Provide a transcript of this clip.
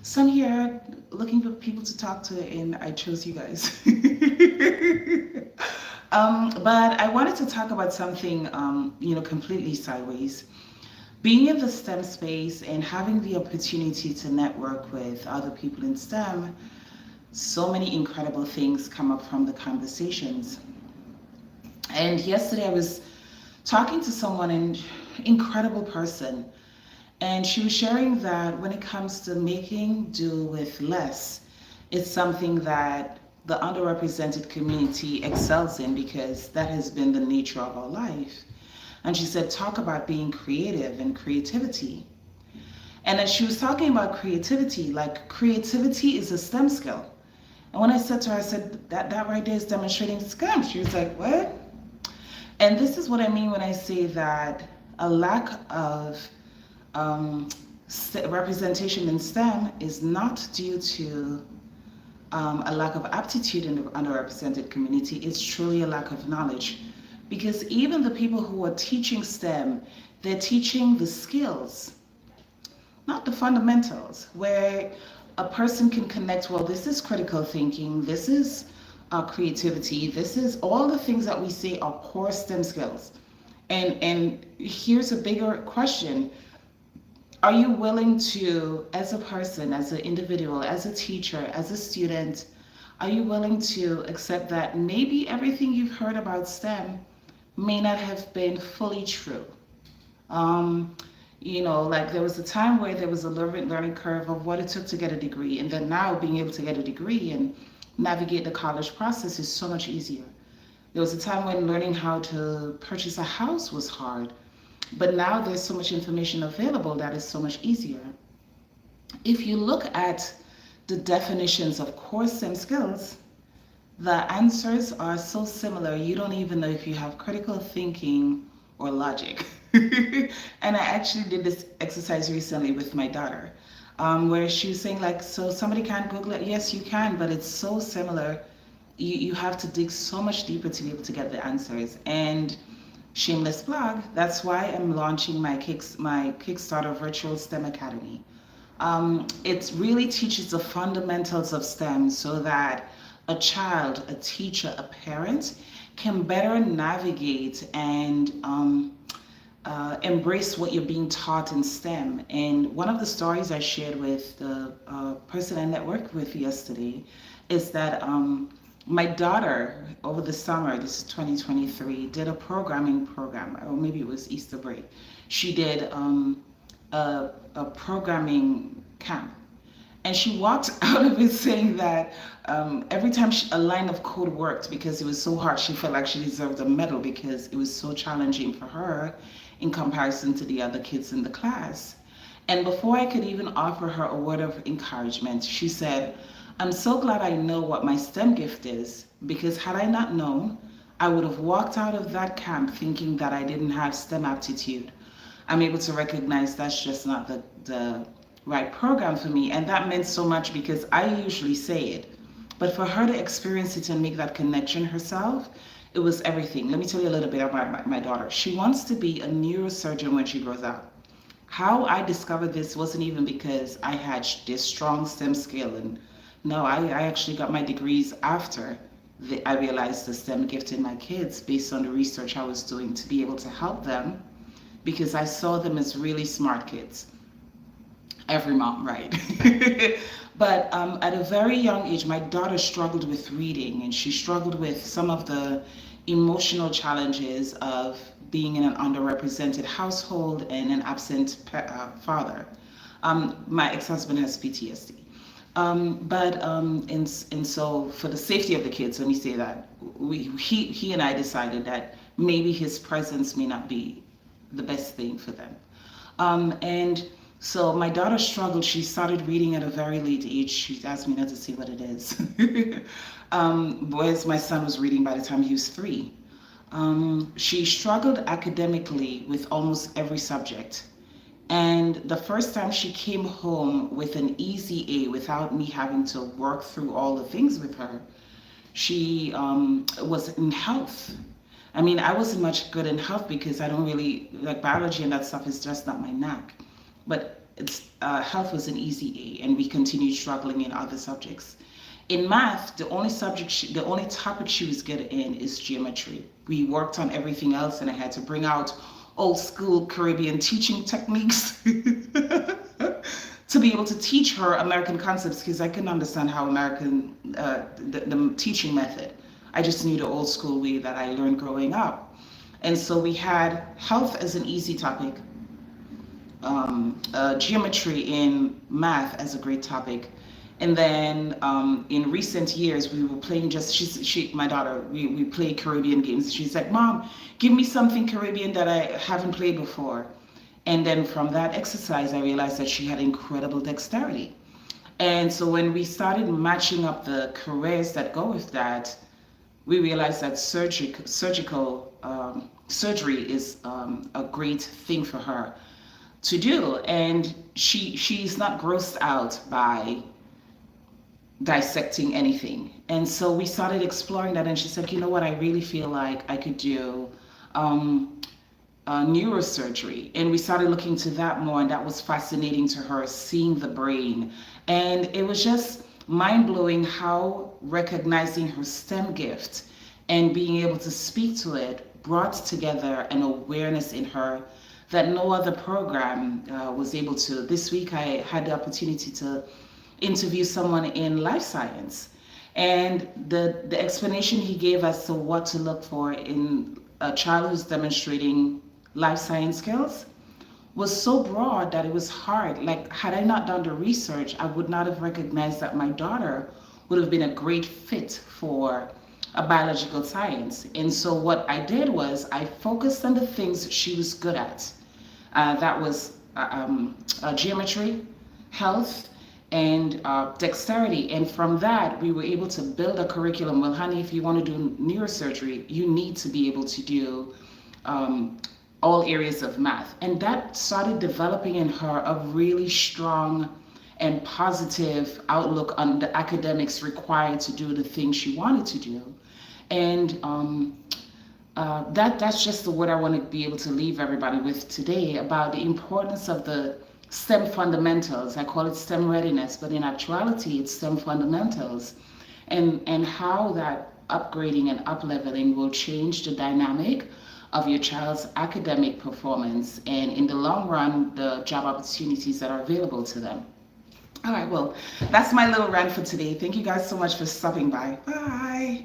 So I'm here looking for people to talk to, and I chose you guys. But I wanted to talk about something, completely sideways. Being in the STEM space and having the opportunity to network with other people in STEM, so many incredible things come up from the conversations. And yesterday I was talking to someone, an incredible person, and she was sharing that when it comes to making do with less, it's something that the underrepresented community excels in because that has been the nature of our life. And she said, talk about being creative and creativity. And as she was talking about creativity, like creativity is a STEM skill. And when I said to her, I said, that right there is demonstrating STEM. She was like, what? And this is what I mean when I say that a lack of representation in STEM is not due to a lack of aptitude in the underrepresented community. It's truly a lack of knowledge. Because even the people who are teaching STEM, they're teaching the skills, not the fundamentals, where a person can connect, well, this is critical thinking, this is creativity, this is all the things that we say are core STEM skills. And here's a bigger question. Are you willing to, as a person, as an individual, as a teacher, as a student, are you willing to accept that maybe everything you've heard about STEM may not have been fully true? Like there was a time where there was a learning curve of what it took to get a degree, and then now being able to get a degree and navigate the college process is so much easier. There was a time when learning how to purchase a house was hard, but now there's so much information available that is so much easier. If you look at the definitions of core STEM skills, the answers are so similar, you don't even know if you have critical thinking or logic. And I actually did this exercise recently with my daughter, where she was saying like, so somebody can't Google it? Yes, you can, but it's so similar. You have to dig so much deeper to be able to get the answers. And shameless plug, that's why I'm launching my Kickstarter Virtual STEM Academy. It really teaches the fundamentals of STEM so that a child, a teacher, a parent can better navigate and embrace what you're being taught in STEM. And one of the stories I shared with the person I networked with yesterday is that my daughter over the summer, this is 2023, did a programming program, or maybe it was Easter break. She did a programming camp. And she walked out of it saying that every time a line of code worked, because it was so hard, she felt like she deserved a medal because it was so challenging for her in comparison to the other kids in the class. And before I could even offer her a word of encouragement, she said, I'm so glad I know what my STEM gift is, because had I not known, I would have walked out of that camp thinking that I didn't have STEM aptitude. I'm able to recognize that's just not the right program for me. And that meant so much because I usually say it. But for her to experience it and make that connection herself, it was everything. Let me tell you a little bit about my daughter. She wants to be a neurosurgeon when she grows up. How I discovered this wasn't even because I had this strong STEM skill. And no, I actually got my degrees after I realized the STEM gift in my kids based on the research I was doing to be able to help them, because I saw them as really smart kids. Every mom, right? But at a very young age, my daughter struggled with reading, and she struggled with some of the emotional challenges of being in an underrepresented household and an absent father. My ex-husband has PTSD. And so for the safety of the kids, let me say that he and I decided that maybe his presence may not be the best thing for them. And so my daughter struggled. She started reading at a very late age. She asked me not to say what it is. Whereas my son was reading by the time he was 3. She struggled academically with almost every subject. And the first time she came home with an easy A without me having to work through all the things with her, she was in health. I mean, I wasn't much good in health because I don't really, like biology and that stuff is just not my knack. But health was an easy A, and we continued struggling in other subjects. In math, the only topic she was good in is geometry. We worked on everything else, and I had to bring out old school Caribbean teaching techniques to be able to teach her American concepts because I couldn't understand how the teaching method. I just knew the old school way that I learned growing up. And so we had health as an easy topic, geometry in math as a great topic. And then in recent years, we were playing my daughter, we played Caribbean games. She's like, Mom, give me something Caribbean that I haven't played before. And then from that exercise, I realized that she had incredible dexterity. And so when we started matching up the careers that go with that, we realized that surgery is a great thing for her to do. And she's not grossed out by dissecting anything. And so we started exploring that, and she said, you know what, I really feel like I could do neurosurgery. And we started looking to that more, and that was fascinating to her, seeing the brain. And it was just mind-blowing how recognizing her STEM gift and being able to speak to it brought together an awareness in her that no other program was able to. This week I had the opportunity to interview someone in life science, and the explanation he gave as to what to look for in a child who's demonstrating life science skills was so broad that it was hard. Like, had I not done the research, I would not have recognized that my daughter would have been a great fit for a biological science. And so what I did was I focused on the things she was good at. That was geometry, health, and dexterity. And from that, we were able to build a curriculum. Well, honey, if you want to do neurosurgery, you need to be able to do all areas of math. And that started developing in her a really strong and positive outlook on the academics required to do the things she wanted to do. And that's just the word I want to be able to leave everybody with today about the importance of the STEM fundamentals. I call it STEM readiness, but in actuality, it's STEM fundamentals, and how that upgrading and up-leveling will change the dynamic of your child's academic performance and, in the long run, the job opportunities that are available to them. All right, well, that's my little rant for today. Thank you guys so much for stopping by. Bye.